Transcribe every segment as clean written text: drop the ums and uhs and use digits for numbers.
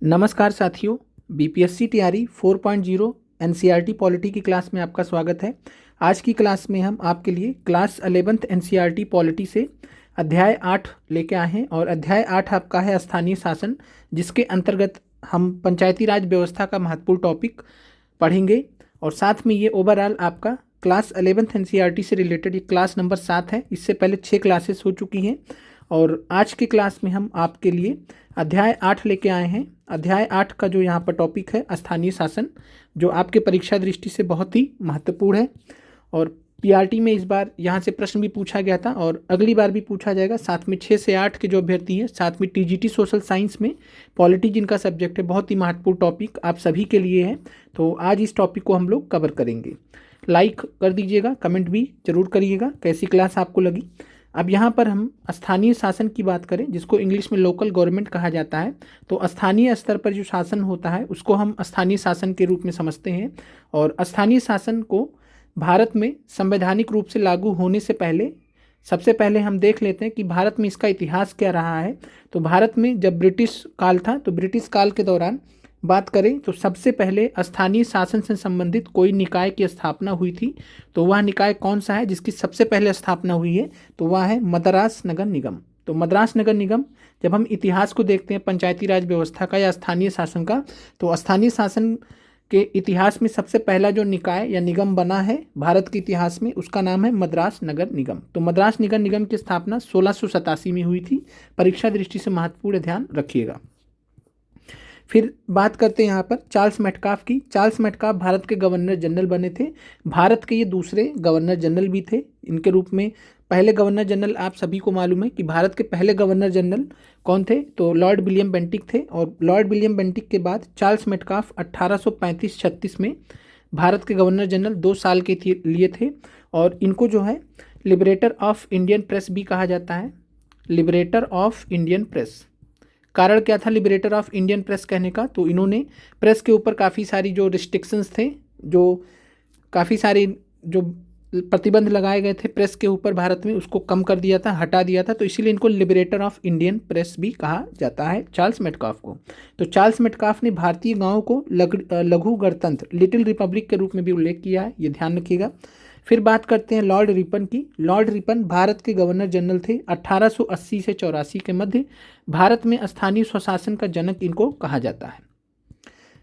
नमस्कार साथियों, बीपीएससी तैयारी 4.0 एनसीईआरटी पॉलिटी की क्लास में आपका स्वागत है। आज की क्लास में हम आपके लिए क्लास 11th एनसीईआरटी पॉलिटी से अध्याय 8 लेके आए हैं और अध्याय 8 आपका है स्थानीय शासन, जिसके अंतर्गत हम पंचायती राज व्यवस्था का महत्वपूर्ण टॉपिक पढ़ेंगे और साथ में ये ओवरऑल आपका क्लास 11th एनसीईआरटी से रिलेटेड ये क्लास नंबर 7 है। इससे पहले 6 क्लासेस हो चुकी हैं और आज की क्लास में हम आपके लिए अध्याय 8 लेके आए हैं। अध्याय 8 का जो यहाँ पर टॉपिक है स्थानीय शासन, जो आपके परीक्षा दृष्टि से बहुत ही महत्वपूर्ण है और पीआरटी में इस बार यहाँ से प्रश्न भी पूछा गया था और अगली बार भी पूछा जाएगा। साथ में 6 से 8 के जो अभ्यर्थी हैं, साथ में टीजीटी सोशल साइंस में पॉलिटी जिनका सब्जेक्ट है, बहुत ही महत्वपूर्ण टॉपिक आप सभी के लिए है। तो आज इस टॉपिक को हम लोग कवर करेंगे। लाइक कर दीजिएगा, कमेंट भी जरूर करिएगा कैसी क्लास आपको लगी। अब यहाँ पर हम स्थानीय शासन की बात करें, जिसको इंग्लिश में लोकल गवर्नमेंट कहा जाता है। तो स्थानीय स्तर पर जो शासन होता है उसको हम स्थानीय शासन के रूप में समझते हैं और स्थानीय शासन को भारत में संवैधानिक रूप से लागू होने से पहले सबसे पहले हम देख लेते हैं कि भारत में इसका इतिहास क्या रहा है। तो भारत में जब ब्रिटिश काल था, तो ब्रिटिश काल के दौरान बात करें तो सबसे पहले स्थानीय शासन से संबंधित कोई निकाय की स्थापना हुई थी। तो वह निकाय कौन सा है जिसकी सबसे पहले स्थापना हुई है? तो वह है मद्रास नगर निगम। तो मद्रास नगर निगम, जब हम इतिहास को देखते हैं पंचायती राज व्यवस्था का या स्थानीय शासन का, तो स्थानीय शासन के इतिहास में सबसे पहला जो निकाय या निगम बना है भारत के इतिहास में, उसका नाम है मद्रास नगर निगम। तो मद्रास नगर निगम की स्थापना 1687 में हुई थी। परीक्षा दृष्टि से महत्वपूर्ण, ध्यान रखिएगा। फिर बात करते हैं यहाँ पर चार्ल्स मेटकाफ की। चार्ल्स मेटकाफ भारत के गवर्नर जनरल बने थे। भारत के ये दूसरे गवर्नर जनरल भी थे। इनके रूप में पहले गवर्नर जनरल आप सभी को मालूम है कि भारत के पहले गवर्नर जनरल कौन थे? तो लॉर्ड विलियम बेंटिक थे। और लॉर्ड विलियम बेंटिक के बाद चार्ल्स मेटकाफ 1835-36 में भारत के गवर्नर जनरल 2 साल के लिए थे और इनको जो है लिबरेटर ऑफ इंडियन प्रेस भी कहा जाता है। लिबरेटर ऑफ इंडियन प्रेस, कारण क्या था लिबरेटर ऑफ इंडियन प्रेस कहने का? तो इन्होंने प्रेस के ऊपर काफ़ी सारी जो रिस्ट्रिक्शंस थे, जो काफ़ी सारे जो प्रतिबंध लगाए गए थे प्रेस के ऊपर भारत में, उसको कम कर दिया था, हटा दिया था। तो इसीलिए इनको लिबरेटर ऑफ इंडियन प्रेस भी कहा जाता है चार्ल्स मेटकाफ को। तो चार्ल्स मेटकाफ ने भारतीय गाँव को लघु गणतंत्र, लिटिल रिपब्लिक के रूप में भी उल्लेख किया है, ये ध्यान रखिएगा। फिर बात करते हैं लॉर्ड रिपन की। लॉर्ड रिपन भारत के गवर्नर जनरल थे। 1880 से 84 के मध्य भारत में स्थानीय स्वशासन का जनक इनको कहा जाता है।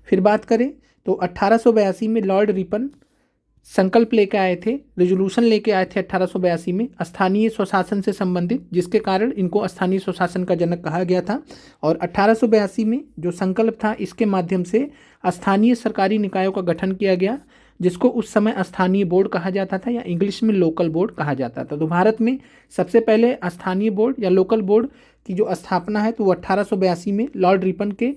फिर बात करें तो 1882 में लॉर्ड रिपन संकल्प लेके आए थे, रेजोल्यूशन लेके आए थे 1882 में स्थानीय स्वशासन से संबंधित, जिसके कारण इनको स्थानीय स्वशासन का जनक कहा गया था। और 1882 में जो संकल्प था, इसके माध्यम से स्थानीय सरकारी निकायों का गठन किया गया, जिसको उस समय स्थानीय बोर्ड कहा जाता था या इंग्लिश में लोकल बोर्ड कहा जाता था। तो भारत में सबसे पहले स्थानीय बोर्ड या लोकल बोर्ड की जो स्थापना है तो वो 1882 में लॉर्ड रिपन के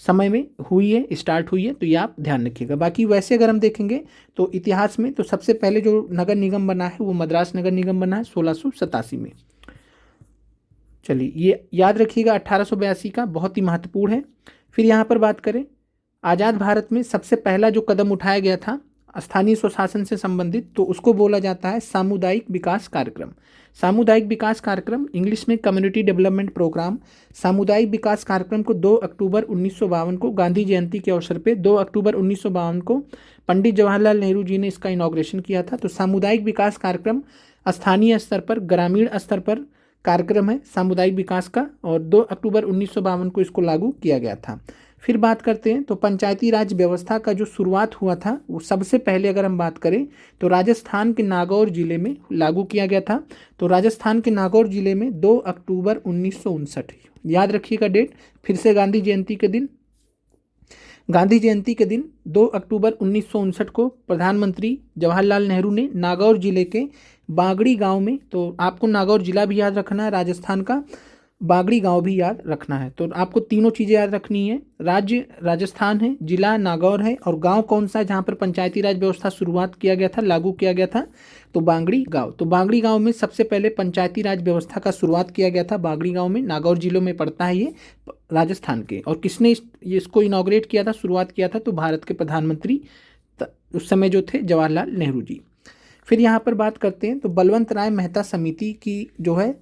समय में हुई है, स्टार्ट हुई है। तो ये आप ध्यान रखिएगा। बाकी वैसे अगर हम देखेंगे तो इतिहास में तो सबसे पहले जो नगर निगम बना है वो मद्रास नगर निगम बना है 1687 में। चलिए ये याद रखिएगा 1882 का, बहुत ही महत्वपूर्ण है। फिर यहाँ पर बात करें आज़ाद भारत में सबसे पहला जो कदम उठाया गया था स्थानीय स्वशासन से संबंधित, तो उसको बोला जाता है सामुदायिक विकास कार्यक्रम। सामुदायिक विकास कार्यक्रम, इंग्लिश में कम्युनिटी डेवलपमेंट प्रोग्राम। सामुदायिक विकास कार्यक्रम को 2 अक्टूबर 1952 को गांधी जयंती के अवसर पे 2 अक्टूबर 1952 को पंडित जवाहरलाल नेहरू जी ने इसका इनॉग्रेशन किया था। तो सामुदायिक विकास कार्यक्रम स्थानीय स्तर पर, ग्रामीण स्तर पर कार्यक्रम है सामुदायिक विकास का और 2 अक्टूबर 1952 को इसको लागू किया गया था। फिर बात करते हैं तो पंचायती राज व्यवस्था का जो शुरुआत हुआ था वो सबसे पहले अगर हम बात करें तो राजस्थान के नागौर जिले में लागू किया गया था। तो राजस्थान के नागौर जिले में 2 अक्टूबर 1959, याद रखिएगा डेट। फिर से गांधी जयंती के दिन, गांधी जयंती के दिन 2 अक्टूबर 1959 को प्रधानमंत्री जवाहरलाल नेहरू ने नागौर जिले के बागड़ी गांव में, तो आपको नागौर जिला भी याद रखना है राजस्थान का, बागड़ी गांव भी याद रखना है। तो आपको तीनों चीज़ें याद रखनी है, राज्य राजस्थान है, जिला नागौर है और गांव कौन सा है जहां पर पंचायती राज व्यवस्था शुरुआत किया गया था, लागू किया गया था? तो बागड़ी गांव। तो बागड़ी गांव में सबसे पहले पंचायती राज व्यवस्था का शुरुआत किया गया था। बागड़ी गांव में, नागौर जिलों में पड़ता है ये राजस्थान के। और किसने इसको इनॉग्रेट किया था, शुरुआत किया था? तो भारत के प्रधानमंत्री उस समय जो थे जवाहरलाल नेहरू जी। फिर यहाँ पर बात करते हैं तो बलवंत राय मेहता समिति की जो है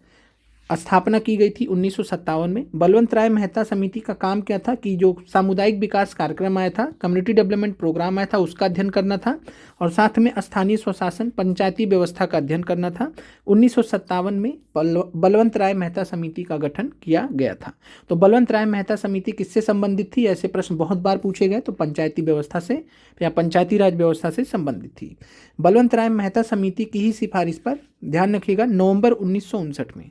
स्थापना की गई थी 1957 में। बलवंत राय मेहता समिति का काम क्या था कि जो सामुदायिक विकास कार्यक्रम आया था, कम्युनिटी डेवलपमेंट प्रोग्राम आया था, उसका अध्ययन करना था और साथ में स्थानीय स्वशासन पंचायती व्यवस्था का अध्ययन करना था। 1957 में बलवंत राय मेहता समिति का गठन किया गया था। तो बलवंत राय मेहता समिति किससे संबंधित थी? ऐसे प्रश्न बहुत बार पूछे गए, तो पंचायती व्यवस्था से या पंचायती राज व्यवस्था से संबंधित थी। बलवंत राय मेहता समिति की ही सिफारिश पर, ध्यान रखिएगा, नवंबर 1959 में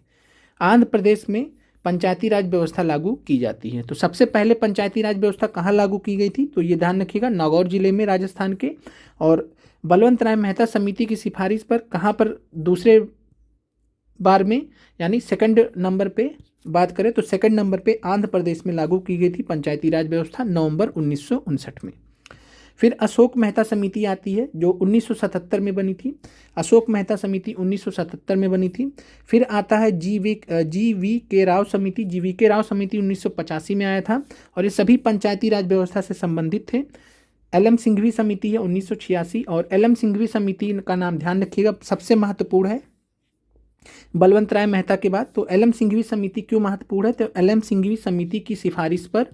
आंध्र प्रदेश में पंचायती राज व्यवस्था लागू की जाती है। तो सबसे पहले पंचायती राज व्यवस्था कहाँ लागू की गई थी? तो ये ध्यान रखिएगा, नागौर जिले में, राजस्थान के। और बलवंत राय मेहता समिति की सिफारिश पर कहाँ पर दूसरे बार में, यानी सेकंड नंबर पे बात करें तो सेकंड नंबर पे आंध्र प्रदेश में लागू की गई थी पंचायती राज व्यवस्था, नवंबर 1959 में। फिर अशोक मेहता समिति आती है जो 1977 में बनी थी। अशोक मेहता समिति 1977 में बनी थी। फिर आता है जी वी के राव समिति। जी वी के राव समिति 1985 में आया था और ये सभी पंचायती राज व्यवस्था से संबंधित थे। एल एम सिंघवी समिति है 1986, और एल एम सिंघवी समिति का नाम ध्यान रखिएगा, सबसे महत्वपूर्ण है बलवंत राय मेहता के बाद। तो एल एम सिंघवी समिति क्यों महत्वपूर्ण है? तो एल एम सिंघवी समिति की सिफारिश पर,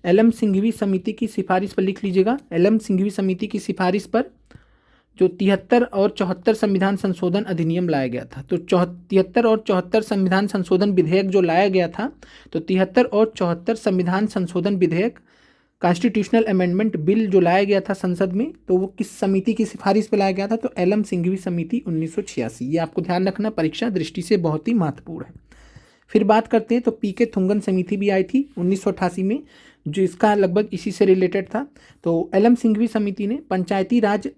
एल एम सिंघवी समिति की सिफारिश पर लिख लीजिएगा, एल एम सिंघवी समिति की सिफारिश पर जो 73 और 74 संविधान संशोधन अधिनियम लाया गया था। तो 73 और 74 संविधान संशोधन विधेयक जो लाया गया था, तो 73 और 74 संविधान संशोधन विधेयक, कॉन्स्टिट्यूशनल अमेंडमेंट बिल जो लाया गया था संसद में, तो वो किस समिति की सिफारिश पर लाया गया था? तो एल एम सिंघवी समिति 1986। ये आपको ध्यान रखना, परीक्षा दृष्टि से बहुत ही महत्वपूर्ण है। फिर बात करते हैं तो पी के थुंगन समिति भी आई थी 1988 में, जो इसका लगभग इसी से रिलेटेड था। तो एल एम सिंघवी समिति ने पंचायती राज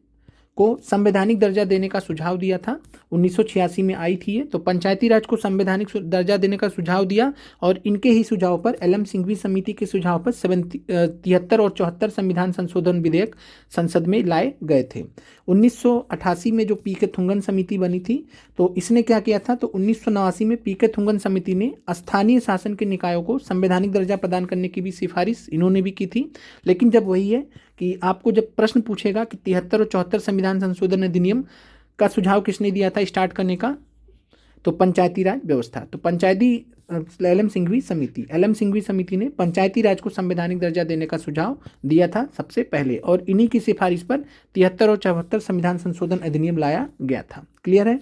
को संवैधानिक दर्जा देने का सुझाव दिया था, 1986 में आई थी ये। तो पंचायती राज को संवैधानिक दर्जा देने का सुझाव दिया और इनके ही सुझाव पर, एल एम सिंघवी समिति के सुझाव पर 73 और 74 संविधान संशोधन विधेयक संसद में लाए गए थे। 1988 में जो पी के थुंगन समिति बनी थी, तो इसने क्या किया था? तो 1989 में पी के थुंगन समिति ने स्थानीय शासन के निकायों को संवैधानिक दर्जा प्रदान करने की भी सिफारिश इन्होंने भी की थी। लेकिन जब वही है कि आपको जब प्रश्न पूछेगा कि 73 और 74 संविधान संशोधन अधिनियम का सुझाव किसने दिया था स्टार्ट करने का, तो पंचायती राज व्यवस्था। तो पंचायती एल एम सिंघवी समिति, एल एम सिंघवी समिति ने पंचायती राज को संवैधानिक दर्जा देने का सुझाव दिया था सबसे पहले, और इन्हीं की सिफारिश पर 73 और 74 संविधान संशोधन अधिनियम लाया गया था। क्लियर है?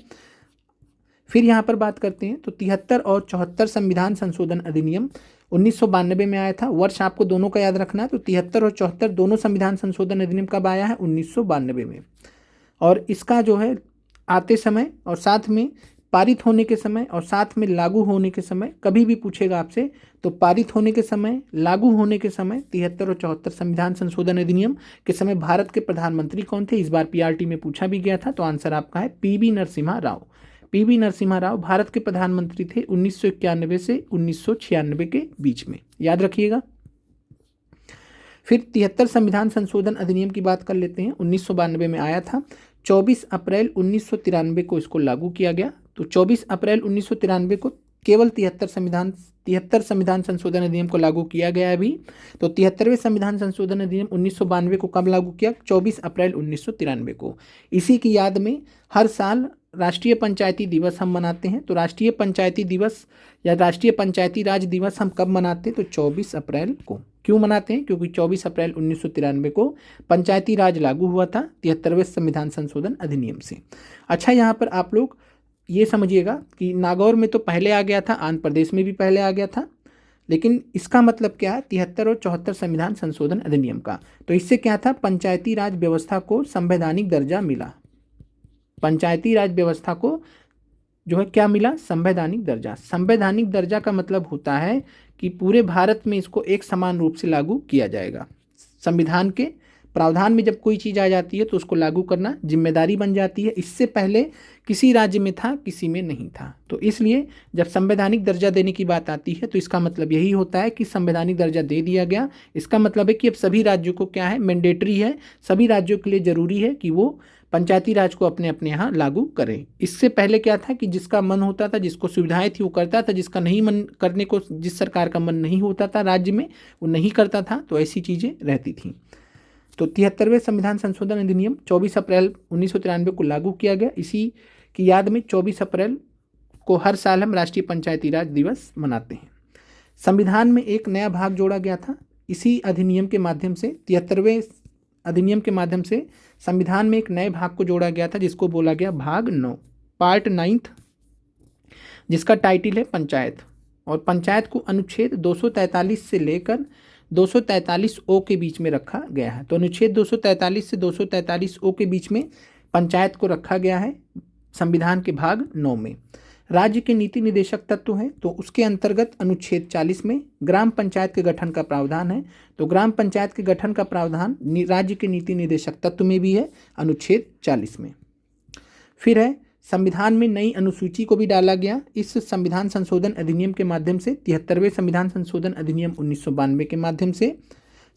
फिर यहाँ पर बात करते हैं तो 73 और 74 संविधान संशोधन अधिनियम 1992 में आया था। वर्ष आपको दोनों का याद रखना है। तो 73 और 74 दोनों संविधान संशोधन अधिनियम कब आया है? 1992 में। और इसका जो है आते समय और साथ में पारित होने के समय और साथ में लागू होने के समय कभी भी पूछेगा आपसे, तो पारित होने के समय, लागू होने के समय 73 और 74 संविधान संशोधन अधिनियम के समय भारत के प्रधानमंत्री कौन थे? इस बार पीआरटी में पूछा भी गया था। तो आंसर आपका है पीवी नरसिम्हा राव। पीवी नरसिम्हा राव भारत के प्रधानमंत्री थे 1991 से 1996 के बीच में, याद रखिएगा। फिर 73 संविधान संशोधन अधिनियम की बात कर लेते हैं। 1992 में आया था, 24 अप्रैल 1993 को इसको लागू किया गया। तो 24 अप्रैल 1993 को केवल 73 संविधान संशोधन अधिनियम को लागू किया गया है अभी। तो 73वें संविधान संशोधन अधिनियम 1992 को कब लागू किया? 24 अप्रैल 1993 को। इसी की याद में हर साल राष्ट्रीय पंचायती दिवस हम मनाते हैं। तो राष्ट्रीय पंचायती दिवस या राष्ट्रीय पंचायती राज दिवस हम कब मनाते हैं? तो 24 अप्रैल को। क्यों मनाते हैं? क्योंकि 24 अप्रैल 1993 को पंचायती राज लागू हुआ था 73वें संविधान संशोधन अधिनियम से। अच्छा, यहाँ पर आप लोग ये समझिएगा कि नागौर में तो पहले आ गया था, आंध्र प्रदेश में भी पहले आ गया था, लेकिन इसका मतलब क्या है? 73 और 74 संविधान संशोधन अधिनियम का। तो इससे क्या था? पंचायती राज व्यवस्था को संवैधानिक दर्जा मिला। पंचायती राज व्यवस्था को जो है क्या मिला? संवैधानिक दर्जा। संवैधानिक दर्जा का मतलब होता है कि पूरे भारत में इसको एक समान रूप से लागू किया जाएगा। संविधान के प्रावधान में जब कोई चीज़ आ जाती है तो उसको लागू करना जिम्मेदारी बन जाती है। इससे पहले किसी राज्य में था, किसी में नहीं था। तो इसलिए जब संवैधानिक दर्जा देने की बात आती है तो इसका मतलब यही होता है कि संवैधानिक दर्जा दे दिया गया। इसका मतलब है कि अब सभी राज्यों को क्या है? मैंडेटरी है, सभी राज्यों के लिए ज़रूरी है कि वो पंचायती राज को अपने अपने यहाँ लागू करें। इससे पहले क्या था कि जिसका मन होता था, जिसको सुविधाएं थी वो करता था, जिसका नहीं मन करने को, जिस सरकार का मन नहीं होता था राज्य में, वो नहीं करता था। तो ऐसी चीज़ें रहती थी। तो 73वें संविधान संशोधन अधिनियम 24 अप्रैल 1993 को लागू किया गया। इसी की याद में 24 अप्रैल को हर साल हम राष्ट्रीय पंचायती राज दिवस मनाते हैं। संविधान में एक नया भाग जोड़ा गया था इसी अधिनियम के माध्यम से, 73वें अधिनियम के माध्यम से संविधान में एक नए भाग को जोड़ा गया था जिसको बोला गया भाग 9, पार्ट 9, जिसका टाइटल है पंचायत। और पंचायत को अनुच्छेद 243 से लेकर 243 ओ के बीच में रखा गया है। तो अनुच्छेद 243 से 243 ओ के बीच में पंचायत को रखा गया है संविधान के भाग 9 में। राज्य के नीति निदेशक तत्व हैं, तो उसके अंतर्गत अनुच्छेद 40 में ग्राम पंचायत के गठन का प्रावधान है। तो ग्राम पंचायत के गठन का प्रावधान राज्य के नीति निदेशक तत्व में भी है, अनुच्छेद 40 में। फिर है संविधान में नई अनुसूची को भी डाला गया इस संविधान संशोधन अधिनियम के माध्यम से। 73वें संविधान संशोधन अधिनियम 1992 के माध्यम से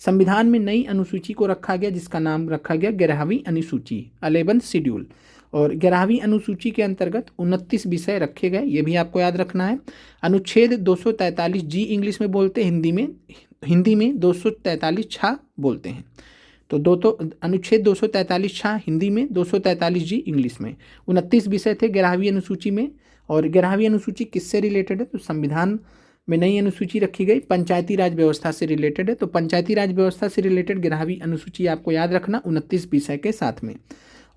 संविधान में नई अनुसूची को रखा गया जिसका नाम रखा गया 11वीं अनुसूची, 11th शेड्यूल। और 11वीं अनुसूची के अंतर्गत 29 विषय रखे गए, ये भी आपको याद रखना है। अनुच्छेद 243 जी इंग्लिश में बोलते हैं, हिंदी में 243 छा बोलते हैं। तो अनुच्छेद 243 छा हिंदी में, 243 जी इंग्लिश में। 29 विषय थे 11वीं अनुसूची में। और 11वीं अनुसूची किससे रिलेटेड है? तो संविधान में नई अनुसूची रखी गई पंचायती राज व्यवस्था से रिलेटेड है। तो पंचायती राज व्यवस्था से रिलेटेड 11वीं अनुसूची आपको याद रखना 29 विषय के साथ में।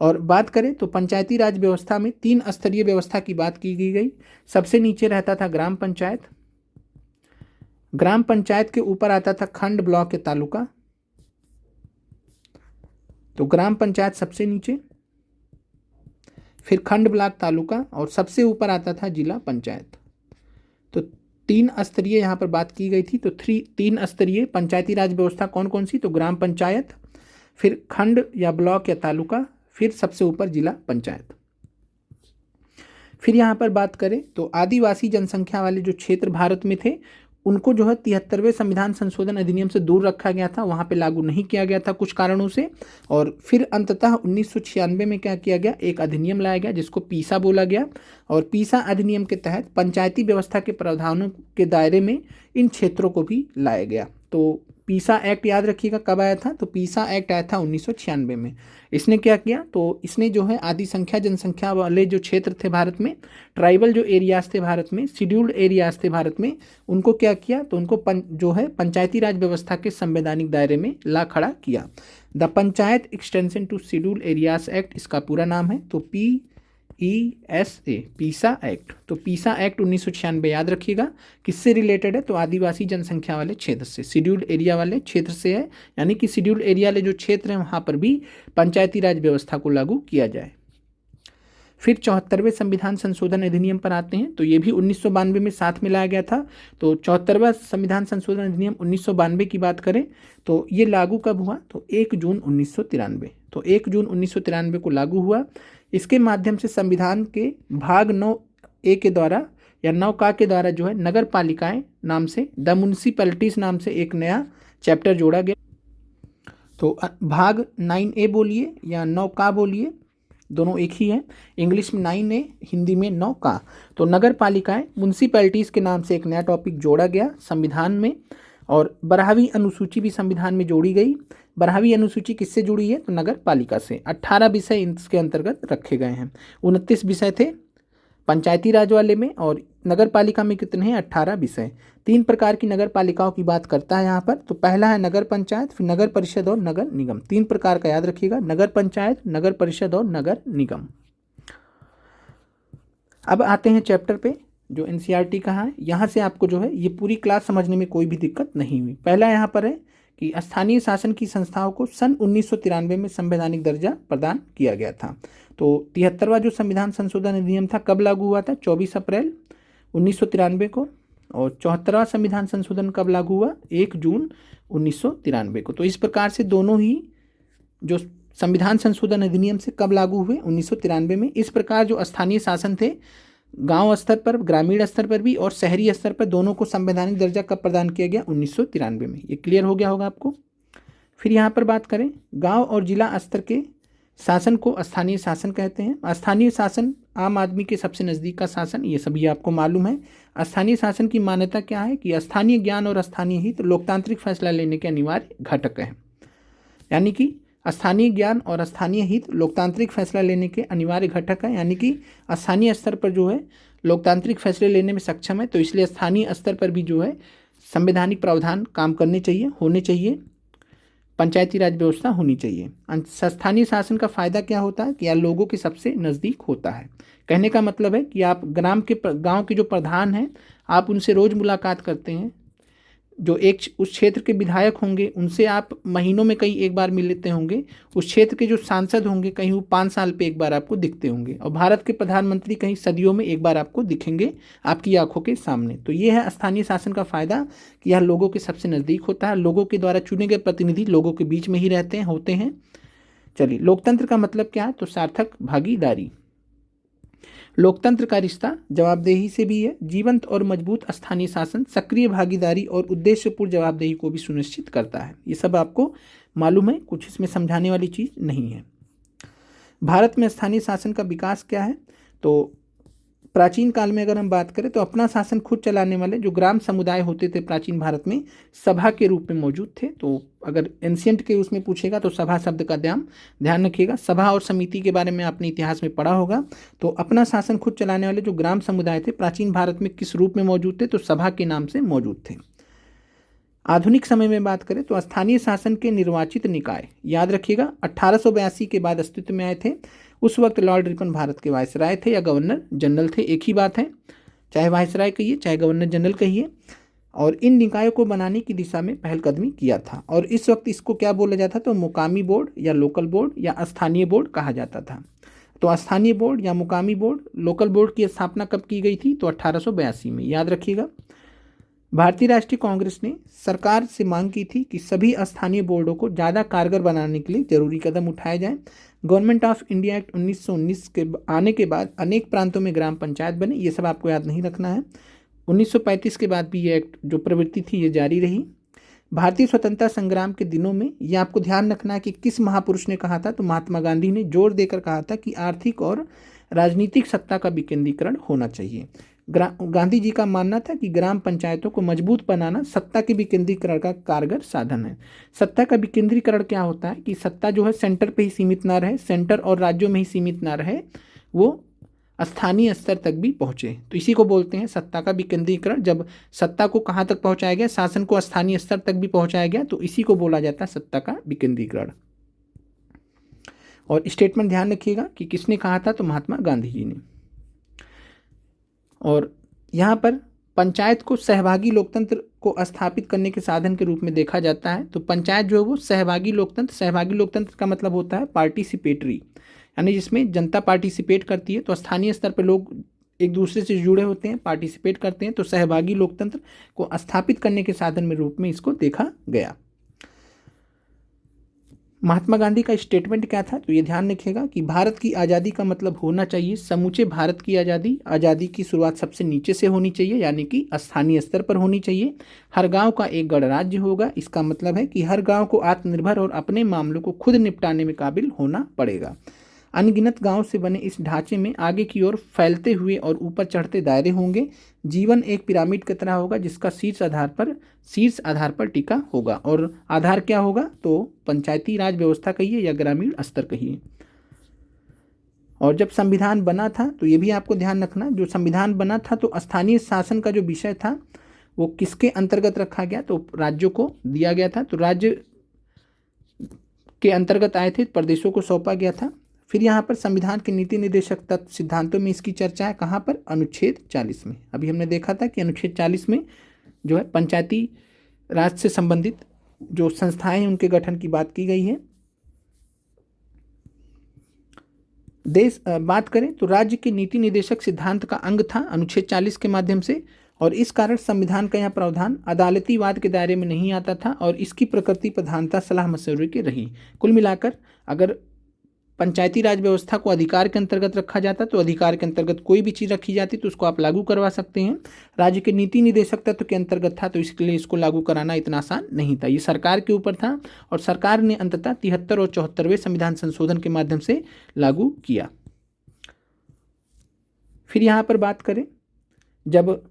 और बात करें तो पंचायती राज व्यवस्था में 3 स्तरीय व्यवस्था की बात की गई। सबसे नीचे रहता था ग्राम पंचायत, ग्राम पंचायत के ऊपर आता था खंड, ब्लॉक या तालुका। तो ग्राम पंचायत सबसे नीचे, फिर खंड, ब्लॉक, तालुका, और सबसे ऊपर आता था जिला पंचायत। तो 3 स्तरीय यहाँ पर बात की गई थी। तो 3 स्तरीय पंचायती राज व्यवस्था कौन कौन सी? तो ग्राम पंचायत, फिर खंड या ब्लॉक या तालुका, फिर सबसे ऊपर जिला पंचायत। फिर यहाँ पर बात करें तो आदिवासी जनसंख्या वाले जो क्षेत्र भारत में थे उनको जो है 73वें संविधान संशोधन अधिनियम से दूर रखा गया था, वहाँ पे लागू नहीं किया गया था कुछ कारणों से। और फिर अंततः 1996 में क्या किया गया? एक अधिनियम लाया गया जिसको पीसा बोला गया। और पीसा अधिनियम के तहत पंचायती व्यवस्था के प्रावधानों के दायरे में इन क्षेत्रों को भी लाया गया। तो पीसा एक्ट याद रखिएगा कब आया था? तो पीसा एक्ट आया था 1996 में। इसने क्या किया? तो इसने जो है आदि संख्या जनसंख्या वाले जो क्षेत्र थे भारत में, ट्राइबल जो एरियाज थे भारत में, शेड्यूल्ड एरियाज थे भारत में, उनको क्या किया? तो उनको जो है पंचायती राज व्यवस्था के संवैधानिक दायरे में ला खड़ा किया। The panchayat extension to scheduled areas act इसका पूरा नाम है। तो PESA, पीसा एक्ट। तो पीसा एक्ट 1996 याद रखिएगा। किससे रिलेटेड है? तो आदिवासी जनसंख्या वाले क्षेत्र से, शेड्यूल्ड एरिया वाले क्षेत्र से है। यानी कि शेड्यूल्ड एरिया वाले जो क्षेत्र हैं वहाँ पर भी पंचायती राज व्यवस्था को लागू किया जाए। फिर 74वें संविधान संशोधन अधिनियम पर आते हैं। तो ये भी 1992 में साथ में लाया गया था। तो 74वां संविधान संशोधन अधिनियम 1992 की बात करें तो ये लागू कब हुआ? तो 1 जून 1993। तो 1 जून 1993 को लागू हुआ। इसके माध्यम से संविधान के भाग 9A के द्वारा या 9 के द्वारा जो है नगर पालिकाएं नाम से, द म्युनिसिपैलिटीज नाम से एक नया चैप्टर जोड़ा गया। तो भाग 9A बोलिए या 9 बोलिए, दोनों एक ही है। इंग्लिश में 9A, हिंदी में 9 तो नगर पालिकाएं, म्युनिसिपैलिटीज़ के नाम से एक नया टॉपिक जोड़ा गया संविधान में। और 12वीं अनुसूची भी संविधान में जोड़ी गई। 12वीं अनुसूची किससे जुड़ी है? तो नगर पालिका से। 18 विषय इसके अंतर्गत रखे गए हैं। 29 विषय थे पंचायती राज वाले में, और नगर पालिका में कितने हैं? 18 विषय। 3 प्रकार की नगर पालिकाओं की बात करता है यहाँ पर। तो पहला है नगर पंचायत, फिर नगर परिषद और नगर निगम। 3 प्रकार का याद रखिएगा, नगर पंचायत, नगर परिषद और नगर निगम। अब आते हैं चैप्टर पे जो NCERT का है। यहाँ से आपको जो है ये पूरी क्लास समझने में कोई भी दिक्कत नहीं हुई। पहला यहाँ पर है कि स्थानीय शासन की संस्थाओं को सन 1993 में संवैधानिक दर्जा प्रदान किया गया था। तो 73वां जो संविधान संशोधन अधिनियम था कब लागू हुआ था? 24 अप्रैल 1993 को। और 74वां संविधान संशोधन कब लागू हुआ? 1 जून 1993 को। तो इस प्रकार से दोनों ही जो संविधान संशोधन अधिनियम से कब लागू हुए? 1993 में। इस प्रकार जो स्थानीय शासन थे गांव स्तर पर, ग्रामीण स्तर पर भी और शहरी स्तर पर, दोनों को संवैधानिक दर्जा कब प्रदान किया गया? 1993 में। ये क्लियर हो गया होगा आपको। फिर यहाँ पर बात करें, गांव और जिला स्तर के शासन को स्थानीय शासन कहते हैं। स्थानीय शासन आम आदमी के सबसे नज़दीक का शासन, ये सभी आपको मालूम है। स्थानीय शासन की मान्यता क्या है कि स्थानीय ज्ञान और स्थानीय हित लोकतांत्रिक फैसला लेने के अनिवार्य घटक हैं। यानी कि स्थानीय ज्ञान और स्थानीय हित लोकतांत्रिक फैसला लेने के अनिवार्य घटक है। यानी कि स्थानीय स्तर पर जो है लोकतांत्रिक फैसले लेने में सक्षम है, तो इसलिए स्थानीय स्तर पर भी जो है संवैधानिक प्रावधान काम करने चाहिए, होने चाहिए, पंचायती राज व्यवस्था होनी चाहिए। स्थानीय शासन का फायदा क्या होता है कि यह लोगों के सबसे नज़दीक होता है। कहने का मतलब है कि आप गांव के जो प्रधान हैं, आप उनसे रोज़ मुलाकात करते हैं। जो उस क्षेत्र के विधायक होंगे उनसे आप महीनों में कई एक बार मिल लेते होंगे। उस क्षेत्र के जो सांसद होंगे कहीं वो 5 साल पे एक बार आपको दिखते होंगे, और भारत के प्रधानमंत्री कहीं सदियों में एक बार आपको दिखेंगे आपकी आंखों के सामने। तो ये है स्थानीय शासन का फायदा कि यह लोगों के सबसे नज़दीक होता है। लोगों के द्वारा चुने गए प्रतिनिधि लोगों के बीच में ही रहते हैं, होते हैं। चलिए, लोकतंत्र का मतलब क्या है? तो सार्थक भागीदारी। लोकतंत्र का रिश्ता जवाबदेही से भी है। जीवंत और मजबूत स्थानीय शासन सक्रिय भागीदारी और उद्देश्यपूर्ण जवाबदेही को भी सुनिश्चित करता है। ये सब आपको मालूम है, कुछ इसमें समझाने वाली चीज़ नहीं है। भारत में स्थानीय शासन का विकास क्या है? तो प्राचीन काल में अगर हम बात करें तो अपना शासन खुद चलाने वाले जो ग्राम समुदाय होते थे प्राचीन भारत में, सभा के रूप में मौजूद थे। तो अगर एंशियंट के उसमें पूछेगा तो सभा शब्द का ध्यान रखिएगा। सभा और समिति के बारे में आपने इतिहास में पढ़ा होगा। तो अपना शासन खुद चलाने वाले जो ग्राम समुदाय थे प्राचीन भारत में किस रूप में मौजूद थे? तो सभा के नाम से मौजूद थे। आधुनिक समय में बात करें तो स्थानीय शासन के निर्वाचित निकाय, याद रखिएगा, 1882 के बाद अस्तित्व में आए थे। उस वक्त लॉर्ड रिपन भारत के वायसराय थे या गवर्नर जनरल थे, एक ही बात है, चाहे वायसराय कहिए चाहे गवर्नर जनरल कहिए। और इन निकायों को बनाने की दिशा में पहलकदमी किया था। और इस वक्त इसको क्या बोला जाता? तो मुकामी बोर्ड या लोकल बोर्ड या स्थानीय बोर्ड कहा जाता था। तो स्थानीय बोर्ड या मुकामी बोर्ड, लोकल बोर्ड की स्थापना कब की गई थी? तो 1882 में, याद रखिएगा। भारतीय राष्ट्रीय कांग्रेस ने सरकार से मांग की थी कि सभी स्थानीय बोर्डों को ज़्यादा कारगर बनाने के लिए जरूरी कदम उठाए जाएं। गवर्नमेंट ऑफ इंडिया एक्ट 1919 के आने के बाद अनेक प्रांतों में ग्राम पंचायत बने। ये सब आपको याद नहीं रखना है। 1935 के बाद भी ये एक्ट जो प्रवृत्ति थी ये जारी रही। भारतीय स्वतंत्रता संग्राम के दिनों में ये आपको ध्यान रखना है कि किस महापुरुष ने कहा था? तो महात्मा गांधी ने जोर देकर कहा था कि आर्थिक और राजनीतिक सत्ता का विकेंद्रीकरण होना चाहिए। गांधी जी का मानना था कि ग्राम पंचायतों को मजबूत बनाना सत्ता के विकेंद्रीकरण का कारगर साधन है। सत्ता का विकेंद्रीकरण क्या होता है कि सत्ता जो है सेंटर पे ही सीमित ना रहे, सेंटर और राज्यों में ही सीमित ना रहे, वो स्थानीय स्तर तक भी पहुंचे। तो इसी को बोलते हैं सत्ता का विकेंद्रीकरण। जब सत्ता को कहाँ तक पहुंचाया गया? शासन को स्थानीय स्तर तक भी पहुंचाया गया, तो इसी को बोला जाता है सत्ता का विकेंद्रीकरण। और स्टेटमेंट ध्यान रखिएगा कि किसने कहा था? तो महात्मा गांधी जी ने। और यहाँ पर पंचायत को सहभागी लोकतंत्र को स्थापित करने के साधन के रूप में देखा जाता है। तो पंचायत जो है वो सहभागी लोकतंत्र का मतलब होता है पार्टिसिपेटरी, यानी जिसमें जनता पार्टिसिपेट करती है। तो स्थानीय स्तर पर लोग एक दूसरे से जुड़े होते हैं, पार्टिसिपेट करते हैं। तो सहभागी लोकतंत्र को स्थापित करने के साधन में रूप में इसको देखा गया। महात्मा गांधी का स्टेटमेंट क्या था? तो ये ध्यान रखिएगा कि भारत की आज़ादी का मतलब होना चाहिए समूचे भारत की आज़ादी। आज़ादी की शुरुआत सबसे नीचे से होनी चाहिए, यानी कि स्थानीय स्तर पर होनी चाहिए। हर गांव का एक गणराज्य होगा। इसका मतलब है कि हर गांव को आत्मनिर्भर और अपने मामलों को खुद निपटाने में काबिल होना पड़ेगा। अनगिनत गांव से बने इस ढांचे में आगे की ओर फैलते हुए और ऊपर चढ़ते दायरे होंगे। जीवन एक पिरामिड की तरह होगा जिसका शीर्ष आधार पर टिका होगा। और आधार क्या होगा? तो पंचायती राज व्यवस्था कहिए या ग्रामीण स्तर कहिए। और जब संविधान बना था तो ये भी आपको ध्यान रखना, जो संविधान बना था तो स्थानीय शासन का जो विषय था वो किसके अंतर्गत रखा गया? तो राज्यों को दिया गया था। तो राज्य के अंतर्गत आए थे, प्रदेशों को सौंपा गया था। फिर यहाँ पर संविधान के नीति निर्देशक तत्व सिद्धांतों में इसकी चर्चा है। कहाँ पर? अनुच्छेद 40 में। अभी हमने देखा था कि अनुच्छेद 40 में जो है पंचायती राज से संबंधित जो संस्थाएं हैं उनके गठन की बात की गई है। बात करें तो राज्य के नीति निर्देशक सिद्धांत का अंग था अनुच्छेद 40 के माध्यम से, और इस कारण संविधान का यह प्रावधान अदालतीवाद के दायरे में नहीं आता था और इसकी प्रकृति प्रधानता सलाह मशवरे की रही। कुल मिलाकर अगर पंचायती राज व्यवस्था को अधिकार के अंतर्गत रखा जाता तो अधिकार के अंतर्गत कोई भी चीज़ रखी जाती तो उसको आप लागू करवा सकते हैं। राज्य के नीति निर्देशक तत्व के अंतर्गत था तो इसके लिए इसको लागू कराना इतना आसान नहीं था। ये सरकार के ऊपर था और सरकार ने अंततः 73 और 74वें संविधान संशोधन के माध्यम से लागू किया। फिर यहाँ पर बात करें, जब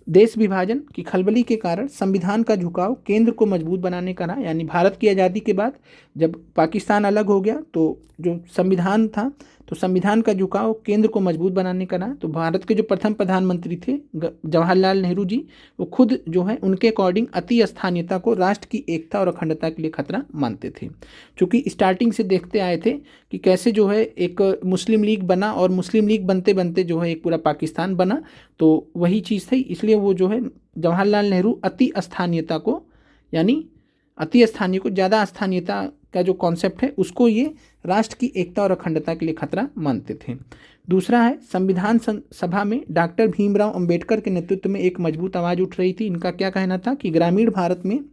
देश विभाजन की खलबली के कारण संविधान का झुकाव केंद्र को मजबूत बनाने का रहा, यानी भारत की आज़ादी के बाद जब पाकिस्तान अलग हो गया तो जो संविधान था, तो संविधान का झुकाव केंद्र को मजबूत बनाने का रहा। तो भारत के जो प्रथम प्रधानमंत्री थे जवाहरलाल नेहरू जी, वो खुद जो है उनके अकॉर्डिंग अति स्थानीयता को राष्ट्र की एकता और अखंडता के लिए खतरा मानते थे। चूँकि स्टार्टिंग से देखते आए थे कि कैसे जो है एक मुस्लिम लीग बना और मुस्लिम लीग बनते बनते जो है एक पूरा पाकिस्तान बना, तो वही चीज़ थी। इसलिए वो जो है जवाहरलाल नेहरू अति स्थानीयता को, यानी अति स्थानीय को ज़्यादा स्थानीयता का जो कॉन्सेप्ट है उसको ये राष्ट्र की एकता और अखंडता के लिए खतरा मानते थे। दूसरा है संविधान सभा में डॉक्टर भीमराव अंबेडकर के नेतृत्व में एक मजबूत आवाज़ उठ रही थी। इनका क्या कहना था कि ग्रामीण भारत में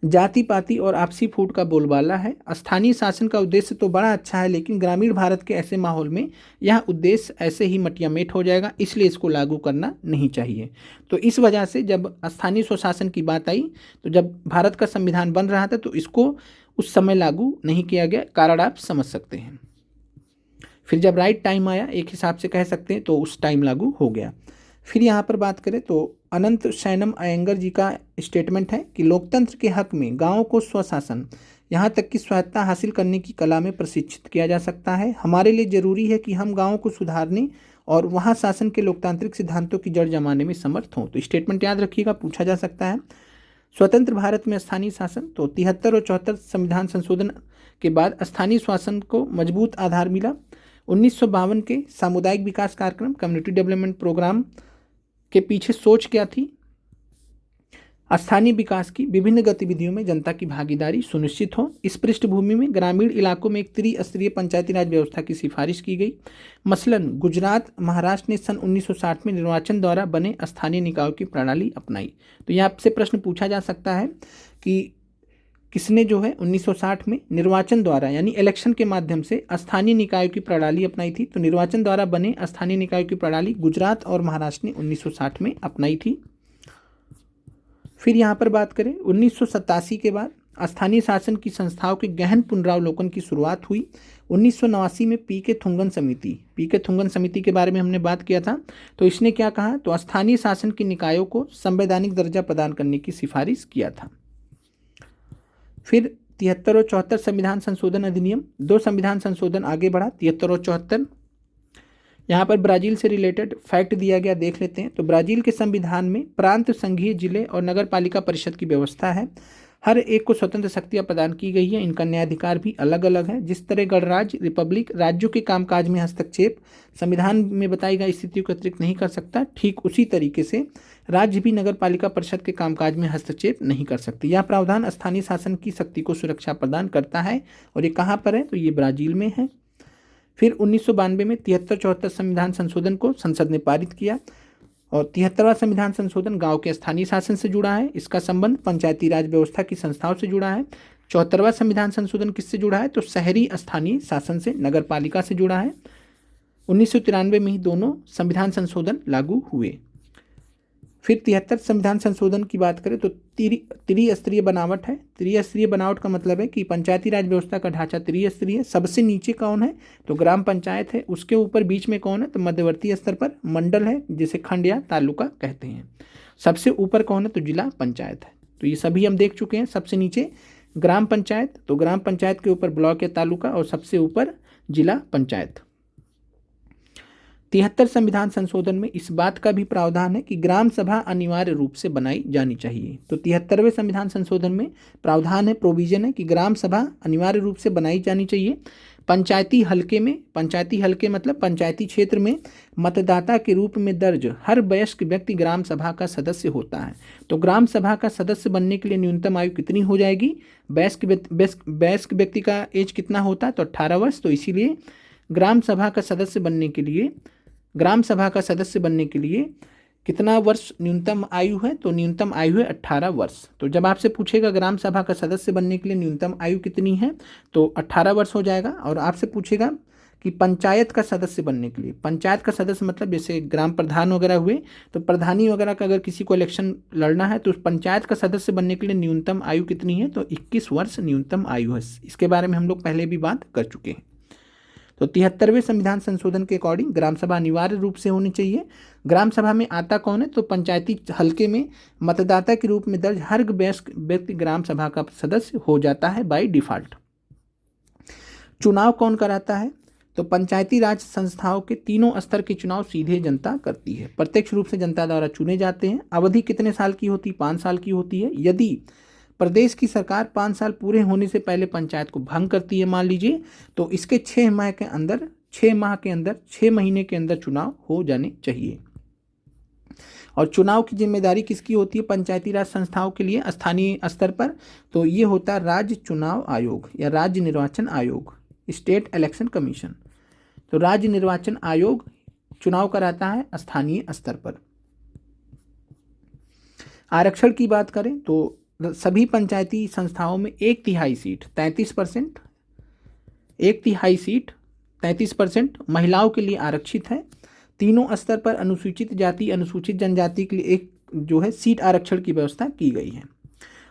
जाति पाति और आपसी फूट का बोलबाला है। स्थानीय शासन का उद्देश्य तो बड़ा अच्छा है, लेकिन ग्रामीण भारत के ऐसे माहौल में यह उद्देश्य ऐसे ही मटियामेट हो जाएगा, इसलिए इसको लागू करना नहीं चाहिए। तो इस वजह से जब स्थानीय स्वशासन की बात आई, तो जब भारत का संविधान बन रहा था तो इसको उस समय लागू नहीं किया गया। कारण आप समझ सकते हैं। फिर जब राइट टाइम आया, एक हिसाब से कह सकते हैं, तो उस टाइम लागू हो गया। फिर यहाँ पर बात करें तो अनंत शयनम अयंगर जी का स्टेटमेंट है कि लोकतंत्र के हक में गाँव को स्वशासन, यहाँ तक कि स्वायत्ता हासिल करने की कला में प्रशिक्षित किया जा सकता है। हमारे लिए जरूरी है कि हम गाँव को सुधारने और वहाँ शासन के लोकतांत्रिक सिद्धांतों की जड़ जमाने में समर्थ हों। तो स्टेटमेंट याद रखिएगा, पूछा जा सकता है। स्वतंत्र भारत में स्थानीय शासन, तो 73 और 74 संविधान संशोधन के बाद स्थानीय शासन को मजबूत आधार मिला। 1952 के सामुदायिक विकास कार्यक्रम कम्युनिटी डेवलपमेंट प्रोग्राम के पीछे सोच क्या थी? स्थानीय विकास की विभिन्न गतिविधियों में जनता की भागीदारी सुनिश्चित हो। इस पृष्ठभूमि में ग्रामीण इलाकों में एक त्रिस्तरीय पंचायती राज व्यवस्था की सिफारिश की गई। मसलन गुजरात, महाराष्ट्र ने सन 1960 में निर्वाचन द्वारा बने स्थानीय निकायों की प्रणाली अपनाई। तो यहाँ आपसे प्रश्न पूछा जा सकता है कि किसने जो है 1960 में निर्वाचन द्वारा, यानी इलेक्शन के माध्यम से स्थानीय निकायों की प्रणाली अपनाई थी? तो निर्वाचन द्वारा बने स्थानीय निकायों की प्रणाली गुजरात और महाराष्ट्र ने 1960 में अपनाई थी। फिर यहाँ पर बात करें 1987 के बाद स्थानीय शासन की संस्थाओं के गहन पुनरावलोकन की शुरुआत हुई। 1989 में पीके थुंगन समिति के बारे में हमने बात किया था। तो इसने क्या कहा? तो स्थानीय शासन की निकायों को संवैधानिक दर्जा प्रदान करने की सिफारिश किया था। फिर 73 और 74 संविधान संशोधन अधिनियम, 2 संविधान संशोधन आगे बढ़ा, 73 और 74। यहाँ पर ब्राज़ील से रिलेटेड फैक्ट दिया गया, देख लेते हैं। तो ब्राज़ील के संविधान में प्रांत, संघीय, जिले और नगर पालिका परिषद की व्यवस्था है। हर एक को स्वतंत्र शक्तियाँ प्रदान की गई है। इनका न्यायाधिकार भी अलग अलग है। जिस तरह गणराज्य, रिपब्लिक राज्यों के कामकाज में हस्तक्षेप संविधान में बताई गई स्थितियों के अतिरिक्त नहीं कर सकता, ठीक उसी तरीके से राज्य भी नगर पालिका परिषद के कामकाज में हस्तक्षेप नहीं कर सकती। यह प्रावधान स्थानीय शासन की शक्ति को सुरक्षा प्रदान करता है। और ये कहाँ पर है? तो ये ब्राज़ील में है। फिर 1992 में 73-74 संविधान संशोधन को संसद ने पारित किया और 73वां संविधान संशोधन गांव के स्थानीय शासन से जुड़ा है। इसका संबंध पंचायती राज व्यवस्था की संस्थाओं से जुड़ा है। 74वां संविधान संशोधन किससे जुड़ा है? तो शहरी स्थानीय शासन से, नगर पालिका से जुड़ा है। 1993 में ही दोनों संविधान संशोधन लागू हुए। फिर 73 संविधान संशोधन की बात करें तो त्रिस्तरीय बनावट है। त्रिस्तरीय बनावट का मतलब है कि पंचायती राज व्यवस्था का ढांचा त्रिस्तरीय। सबसे नीचे कौन है? तो ग्राम पंचायत है। उसके ऊपर बीच में कौन है? तो मध्यवर्ती स्तर पर मंडल है, जिसे खंड या तालुका कहते हैं। सबसे ऊपर कौन है? तो जिला पंचायत है। तो ये सभी हम देख चुके हैं। सबसे नीचे ग्राम पंचायत, तो ग्राम पंचायत के ऊपर ब्लॉक या तालुका, और सबसे ऊपर जिला पंचायत। 73 संविधान संशोधन में इस बात का भी प्रावधान है कि ग्राम सभा अनिवार्य रूप से बनाई जानी चाहिए। तो 73वें संविधान संशोधन में प्रावधान है, प्रोविजन है कि ग्राम सभा अनिवार्य रूप से बनाई जानी चाहिए। पंचायती हलके मतलब पंचायती क्षेत्र में मतदाता के रूप में दर्ज हर वयस्क व्यक्ति ग्राम सभा का सदस्य होता है। तो ग्राम सभा का सदस्य बनने के लिए न्यूनतम आयु कितनी हो जाएगी? वयस्क व्यक्ति का एज कितना होता है? तो 18 वर्ष। तो इसीलिए ग्राम सभा का सदस्य बनने के लिए कितना वर्ष न्यूनतम आयु है? तो न्यूनतम आयु है 18 वर्ष। तो जब आपसे पूछेगा ग्राम सभा का सदस्य बनने के लिए न्यूनतम आयु कितनी है, तो 18 वर्ष हो जाएगा। और आपसे पूछेगा कि पंचायत का सदस्य बनने के लिए, पंचायत का सदस्य मतलब जैसे ग्राम प्रधान वगैरह हुए, तो प्रधानी वगैरह का अगर किसी को इलेक्शन लड़ना है तो पंचायत का सदस्य बनने के लिए न्यूनतम आयु कितनी है? तो 21 वर्ष न्यूनतम आयु है। इसके बारे में हम लोग पहले भी बात कर चुके हैं। तो 73वें संविधान संशोधन के अकॉर्डिंग ग्राम सभा अनिवार्य रूप से होनी चाहिए। ग्राम सभा में आता कौन है? तो पंचायती हलके में मतदाता के रूप में दर्ज हर वयस्क व्यक्ति ग्राम सभा का सदस्य हो जाता है बाय डिफॉल्ट। चुनाव कौन कराता है? तो पंचायती राज संस्थाओं के तीनों स्तर के चुनाव सीधे जनता करती है, प्रत्यक्ष रूप से जनता द्वारा चुने जाते हैं। अवधि कितने साल की होती? 5 साल की होती है। यदि प्रदेश की सरकार 5 साल पूरे होने से पहले पंचायत को भंग करती है मान लीजिए, तो इसके 6 माह के अंदर 6 महीने के अंदर चुनाव हो जाने चाहिए। और चुनाव की जिम्मेदारी किसकी होती है पंचायती राज संस्थाओं के लिए स्थानीय स्तर पर? तो ये होता है राज्य चुनाव आयोग या राज्य निर्वाचन आयोग, स्टेट इलेक्शन कमीशन। तो राज्य निर्वाचन आयोग चुनाव कराता है स्थानीय स्तर पर। आरक्षण की बात करें तो सभी पंचायती संस्थाओं में 1/3 सीट 33%, 1/3 सीट 33% महिलाओं के लिए आरक्षित है। तीनों स्तर पर अनुसूचित जाति अनुसूचित जनजाति के लिए एक जो है सीट आरक्षण की व्यवस्था की गई है।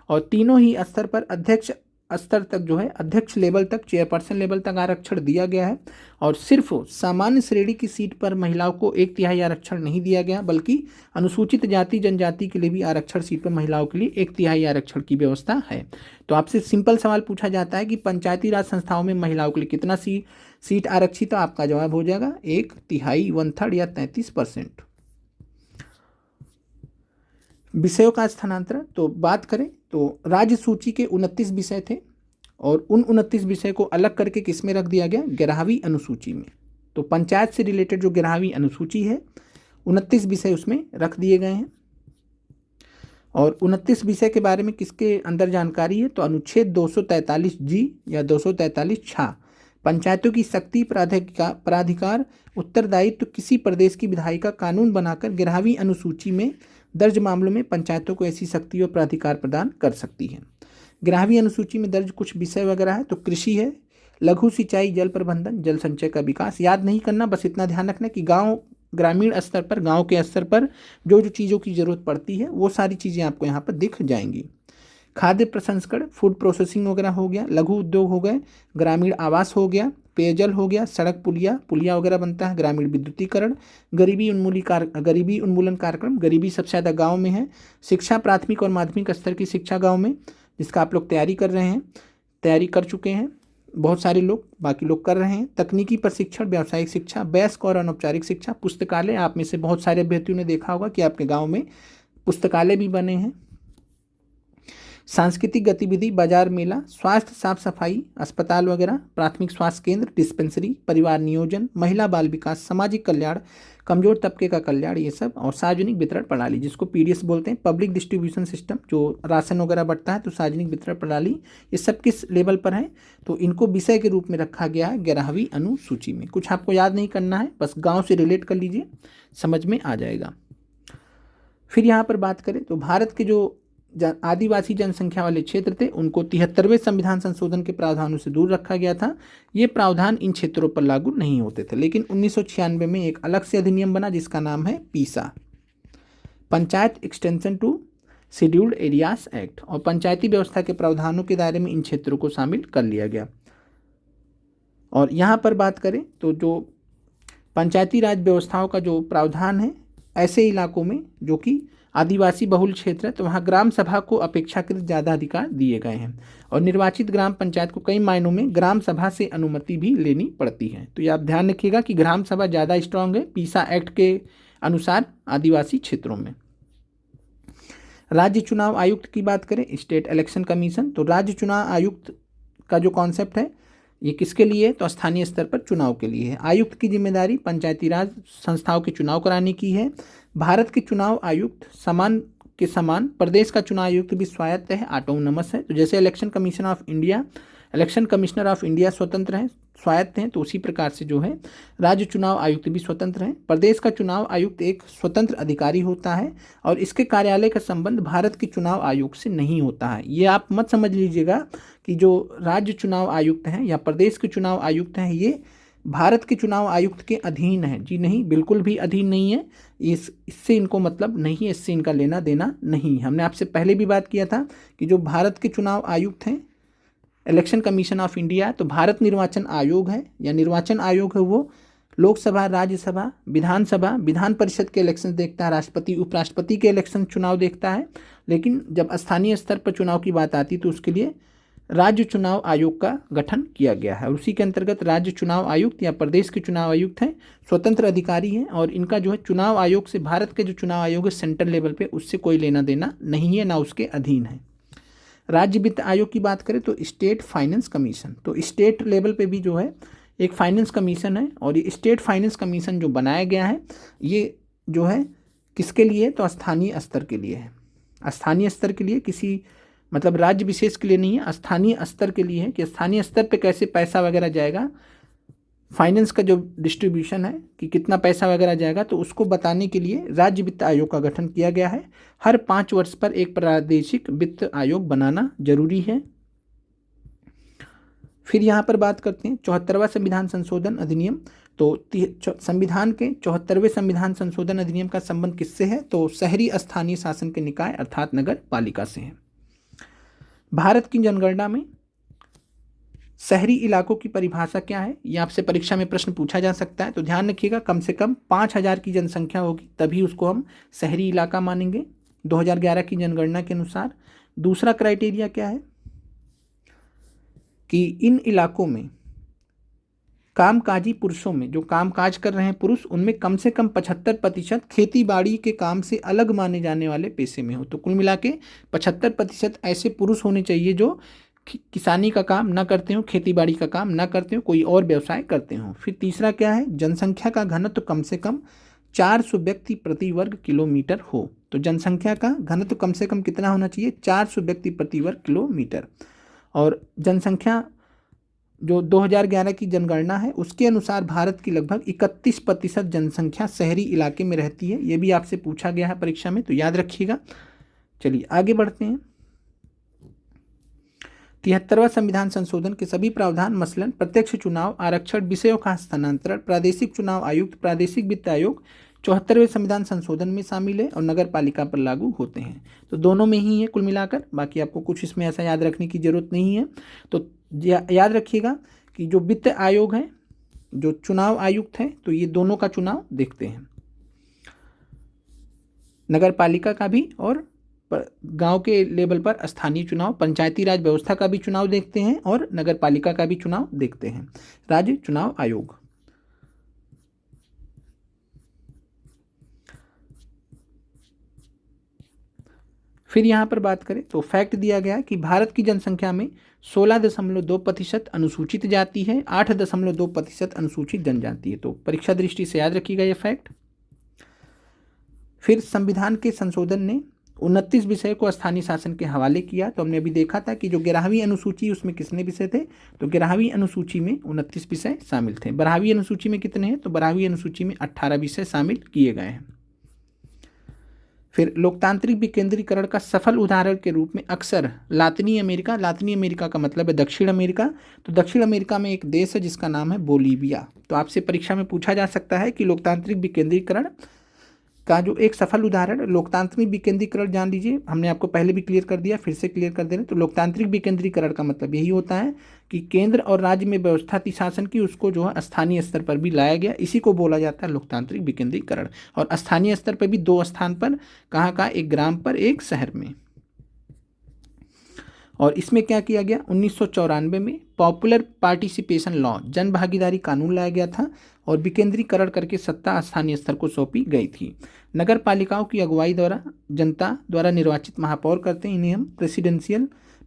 और तीनों ही स्तर पर अध्यक्ष स्तर तक जो है अध्यक्ष लेवल तक, चेयरपर्सन लेवल तक आरक्षण दिया गया है। और सिर्फ सामान्य श्रेणी की सीट पर महिलाओं को 1/3 आरक्षण नहीं दिया गया, बल्कि अनुसूचित जाति जनजाति के लिए भी आरक्षण सीट पर महिलाओं के लिए 1/3 आरक्षण की व्यवस्था है। तो आपसे सिंपल सवाल पूछा जाता है कि पंचायती राज संस्थाओं में महिलाओं के लिए कितना सीट आरक्षित है? आपका जवाब हो जाएगा 1/3, 1/3 या 33%। विषयों का स्थानांतरण तो बात करें तो राज्य सूची के 29 विषय थे और उन 29 विषय को अलग करके किस में रख दिया गया? 11वीं अनुसूची में। तो पंचायत से रिलेटेड जो 11वीं अनुसूची है 29 विषय उसमें रख दिए गए हैं। और 29 विषय के बारे में किसके अंदर जानकारी है? तो अनुच्छेद 243G या 243 पंचायतों की शक्ति प्राधिकार उत्तरदायित्व किसी प्रदेश की विधायी का कानून बनाकर 11वीं अनुसूची में दर्ज मामलों में पंचायतों को ऐसी शक्ति और प्राधिकार प्रदान कर सकती है। 11वीं अनुसूची में दर्ज कुछ विषय वगैरह है तो कृषि है, लघु सिंचाई, जल प्रबंधन, जल संचय का विकास। याद नहीं करना, बस इतना ध्यान रखना कि ग्रामीण स्तर पर, गांव के स्तर पर जो जो चीज़ों की ज़रूरत पड़ती है वो सारी चीज़ें आपको यहाँ पर दिख जाएंगी। खाद्य प्रसंस्करण, फूड प्रोसेसिंग वगैरह हो गया, लघु उद्योग हो गए, ग्रामीण आवास हो गया, पेयजल हो गया, सड़क पुलिया वगैरह बनता है, ग्रामीण विद्युतीकरण, गरीबी उन्मूलन कार्यक्रम, गरीबी सबसे ज़्यादा गाँव में है, शिक्षा प्राथमिक और माध्यमिक स्तर की शिक्षा गाँव में, जिसका आप लोग तैयारी कर चुके हैं, बहुत सारे लोग, बाकी लोग कर रहे हैं। तकनीकी प्रशिक्षण, व्यावसायिक शिक्षा, वयस्क और अनौपचारिक शिक्षा, पुस्तकालय, आप में से बहुत सारे अभ्यर्थियों ने देखा होगा कि आपके गाँव में पुस्तकालय भी बने हैं। सांस्कृतिक गतिविधि, बाजार मेला, स्वास्थ्य साफ सफाई, अस्पताल वगैरह, प्राथमिक स्वास्थ्य केंद्र, डिस्पेंसरी, परिवार नियोजन, महिला बाल विकास, सामाजिक कल्याण, कमजोर तबके का कल्याण, ये सब। और सार्वजनिक वितरण प्रणाली जिसको पीडीएस बोलते हैं, पब्लिक डिस्ट्रीब्यूशन सिस्टम, जो राशन वगैरह बढ़ता है, तो सार्वजनिक वितरण प्रणाली, ये सब किस लेवल पर है? तो इनको विषय के रूप में रखा गया है 11वीं अनुसूची में। कुछ आपको याद नहीं करना है, बस गाँव से रिलेट कर लीजिए, समझ में आ जाएगा। फिर यहाँ पर बात करें तो भारत के जो आदिवासी जनसंख्या वाले क्षेत्र थे उनको 73वें संविधान संशोधन के प्रावधानों से दूर रखा गया था। ये प्रावधान इन क्षेत्रों पर लागू नहीं होते थे, लेकिन 1996 में एक अलग से अधिनियम बना जिसका नाम है PESA, panchayat extension to scheduled areas act, और पंचायती व्यवस्था के प्रावधानों के दायरे में इन क्षेत्रों को शामिल कर लिया गया। और यहाँ पर बात करें तो जो पंचायती राज व्यवस्थाओं का जो प्रावधान है, ऐसे इलाकों में जो कि आदिवासी बहुल क्षेत्र है तो वहाँ ग्राम सभा को अपेक्षाकृत ज़्यादा अधिकार दिए गए हैं। और निर्वाचित ग्राम पंचायत को कई मायनों में ग्राम सभा से अनुमति भी लेनी पड़ती है। तो ये आप ध्यान रखिएगा कि ग्राम सभा ज़्यादा स्ट्रांग है पीसा एक्ट के अनुसार आदिवासी क्षेत्रों में। राज्य चुनाव आयुक्त की बात करें, स्टेट इलेक्शन कमीशन, तो राज्य चुनाव आयुक्त का जो कॉन्सेप्ट है ये किसके लिए? तो स्थानीय स्तर पर चुनाव के लिए है। आयुक्त की जिम्मेदारी पंचायती राज संस्थाओं के चुनाव कराने की है। भारत के चुनाव आयुक्त समान प्रदेश का चुनाव आयुक्त भी स्वायत्त है, ऑटोनोमस है। तो जैसे इलेक्शन कमिश्नर ऑफ इंडिया स्वतंत्र है, स्वायत्त हैं, तो उसी प्रकार से जो है राज्य चुनाव आयुक्त भी स्वतंत्र हैं। प्रदेश का चुनाव आयुक्त एक स्वतंत्र अधिकारी होता है और इसके कार्यालय का संबंध भारत के चुनाव आयोग से नहीं होता है। ये आप मत समझ लीजिएगा कि जो राज्य चुनाव आयुक्त हैं या प्रदेश के चुनाव आयुक्त हैं ये भारत के चुनाव आयुक्त के अधीन है। जी नहीं, बिल्कुल भी अधीन नहीं है। इससे इनको मतलब नहीं है, इससे इनका लेना देना नहीं। हमने आपसे पहले भी बात किया था कि जो भारत के चुनाव आयुक्त हैं इलेक्शन कमीशन ऑफ इंडिया, तो भारत निर्वाचन आयोग है या निर्वाचन आयोग है वो लोकसभा, राज्यसभा, विधानसभा, विधान परिषद के इलेक्शन देखता है, राष्ट्रपति उपराष्ट्रपति के इलेक्शन चुनाव देखता है। लेकिन जब स्थानीय स्तर पर चुनाव की बात आती है तो उसके लिए राज्य चुनाव आयोग का गठन किया गया है। और उसी के अंतर्गत राज्य चुनाव आयुक्त या प्रदेश के चुनाव आयुक्त हैं, स्वतंत्र अधिकारी हैं और इनका जो है चुनाव आयोग से, भारत के जो चुनाव आयोग है सेंट्रल लेवल पे, उससे कोई लेना देना नहीं है, ना उसके अधीन है। राज्य वित्त आयोग की बात करें तो स्टेट फाइनेंस कमीशन, तो स्टेट लेवल पे भी जो है एक फाइनेंस कमीशन है और ये स्टेट फाइनेंस कमीशन जो बनाया गया है ये जो है किसके लिए, तो स्थानीय स्तर के लिए है। स्थानीय स्तर के लिए, किसी मतलब राज्य विशेष के लिए नहीं है, स्थानीय स्तर के लिए है कि स्थानीय स्तर पे कैसे पैसा वगैरह जाएगा, फाइनेंस का जो डिस्ट्रीब्यूशन है कि कितना पैसा वगैरह जाएगा, तो उसको बताने के लिए राज्य वित्त आयोग का गठन किया गया है। हर 5 वर्ष पर एक प्रादेशिक वित्त आयोग बनाना जरूरी है। फिर यहाँ पर बात करते हैं 74वां संविधान संशोधन अधिनियम। तो संविधान के 74वें संविधान संशोधन अधिनियम का संबंध किससे है, तो शहरी स्थानीय शासन के निकाय अर्थात नगर पालिका से है। भारत की जनगणना में शहरी इलाकों की परिभाषा क्या है, ये आपसे परीक्षा में प्रश्न पूछा जा सकता है। तो ध्यान रखिएगा, कम से कम 5000 की जनसंख्या होगी तभी उसको हम शहरी इलाका मानेंगे 2011 की जनगणना के अनुसार। दूसरा क्राइटेरिया क्या है कि इन इलाकों में कामकाजी पुरुषों में, जो कामकाज कर रहे हैं पुरुष, उनमें कम से कम 75% खेती बाड़ी के काम से अलग माने जाने वाले पेशे में हो। तो कुल मिला के 75% ऐसे पुरुष होने चाहिए जो किसानी का काम ना करते हो, खेती बाड़ी का काम ना करते हो, कोई और व्यवसाय करते हो। फिर तीसरा क्या है, जनसंख्या का घनत्व कम से कम 400 व्यक्ति प्रति वर्ग किलोमीटर हो। तो जनसंख्या का घनत्व कम से कम कितना होना चाहिए, 400 व्यक्ति प्रति वर्ग किलोमीटर। और जनसंख्या जो 2011 की जनगणना है उसके अनुसार भारत की लगभग 31% जनसंख्या शहरी इलाके में रहती है। ये भी आपसे पूछा गया है परीक्षा में, तो याद रखिएगा। चलिए आगे बढ़ते हैं। 73वां संविधान संशोधन के सभी प्रावधान मसलन प्रत्यक्ष चुनाव, आरक्षण, विषयों का हस्तांतरण, प्रादेशिक चुनाव आयुक्त, प्रादेशिक वित्त आयोग 74वें संविधान संशोधन में शामिल है और नगर पालिका पर लागू होते हैं। तो दोनों में ही है कुल मिलाकर, बाकी आपको कुछ इसमें ऐसा याद रखने की जरूरत नहीं है। तो याद रखिएगा कि जो वित्त आयोग है, जो चुनाव आयुक्त है, तो ये दोनों का चुनाव देखते हैं, नगर पालिका का भी और गांव के लेवल पर स्थानीय चुनाव, पंचायती राज व्यवस्था का भी चुनाव देखते हैं और नगर पालिका का भी चुनाव देखते हैं राज्य चुनाव आयोग। फिर यहाँ पर बात करें तो फैक्ट दिया गया कि भारत की जनसंख्या में 16.2% अनुसूचित जाति है, 8.2% अनुसूचित जनजाति है। तो परीक्षा दृष्टि से याद रखिएगा ये फैक्ट। फिर संविधान के संशोधन ने 29 विषय को स्थानीय शासन के हवाले किया। तो हमने अभी देखा था कि जो 11वीं अनुसूची उसमें कितने विषय थे, तो 11वीं अनुसूची में 29 विषय शामिल थे। 12वीं अनुसूची में कितने हैं, तो 12वीं अनुसूची में 18 विषय शामिल किए गए हैं। फिर लोकतांत्रिक विकेंद्रीकरण का सफल उदाहरण के रूप में अक्सर लातिनी अमेरिका का मतलब है दक्षिण अमेरिका, तो दक्षिण अमेरिका में एक देश है जिसका नाम है बोलीविया। तो आपसे परीक्षा में पूछा जा सकता है कि लोकतांत्रिक विकेंद्रीकरण का जो एक सफल उदाहरण, लोकतांत्रिक विकेंद्रीकरण जान लीजिए, हमने आपको पहले भी क्लियर कर दिया, फिर से क्लियर कर दे रहे हैं। तो लोकतांत्रिक विकेंद्रीकरण का मतलब यही होता है कि केंद्र और राज्य में व्यवस्था थी शासन की, उसको जो है स्थानीय स्तर पर भी लाया गया, इसी को बोला जाता है लोकतांत्रिक विकेंद्रीकरण। और स्थानीय स्तर पर भी 2 स्थान पर, कहाँ, एक ग्राम पर, एक शहर में। और इसमें क्या किया गया, 1994 में पॉपुलर पार्टिसिपेशन लॉ, जन भागीदारी कानून लाया गया था और विकेंद्रीकरण करके सत्ता स्थानीय स्तर को सौंपी गई थी। नगर पालिकाओं की अगुवाई द्वारा जनता द्वारा निर्वाचित महापौर करते हैं, इन्हें हम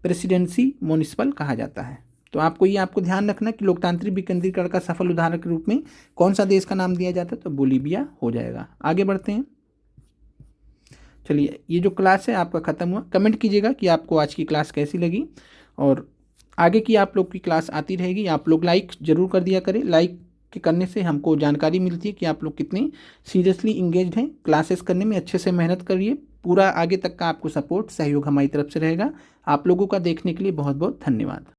प्रेसिडेंसी म्युनिसिपल कहा जाता है। तो आपको ध्यान रखना कि लोकतांत्रिक विकेंद्रीकरण का सफल उदाहरण के रूप में कौन सा देश का नाम दिया जाता है, तो बोलीविया हो जाएगा। आगे बढ़ते हैं। चलिए, ये जो क्लास है आपका ख़त्म हुआ। कमेंट कीजिएगा कि आपको आज की क्लास कैसी लगी और आगे की आप लोग की क्लास आती रहेगी। आप लोग लाइक ज़रूर कर दिया करें, लाइक के करने से हमको जानकारी मिलती है कि आप लोग कितने सीरियसली इंगेज्ड हैं क्लासेस करने में। अच्छे से मेहनत करिए, पूरा आगे तक का आपको सपोर्ट सहयोग हमारी तरफ से रहेगा। आप लोगों का देखने के लिए बहुत बहुत धन्यवाद।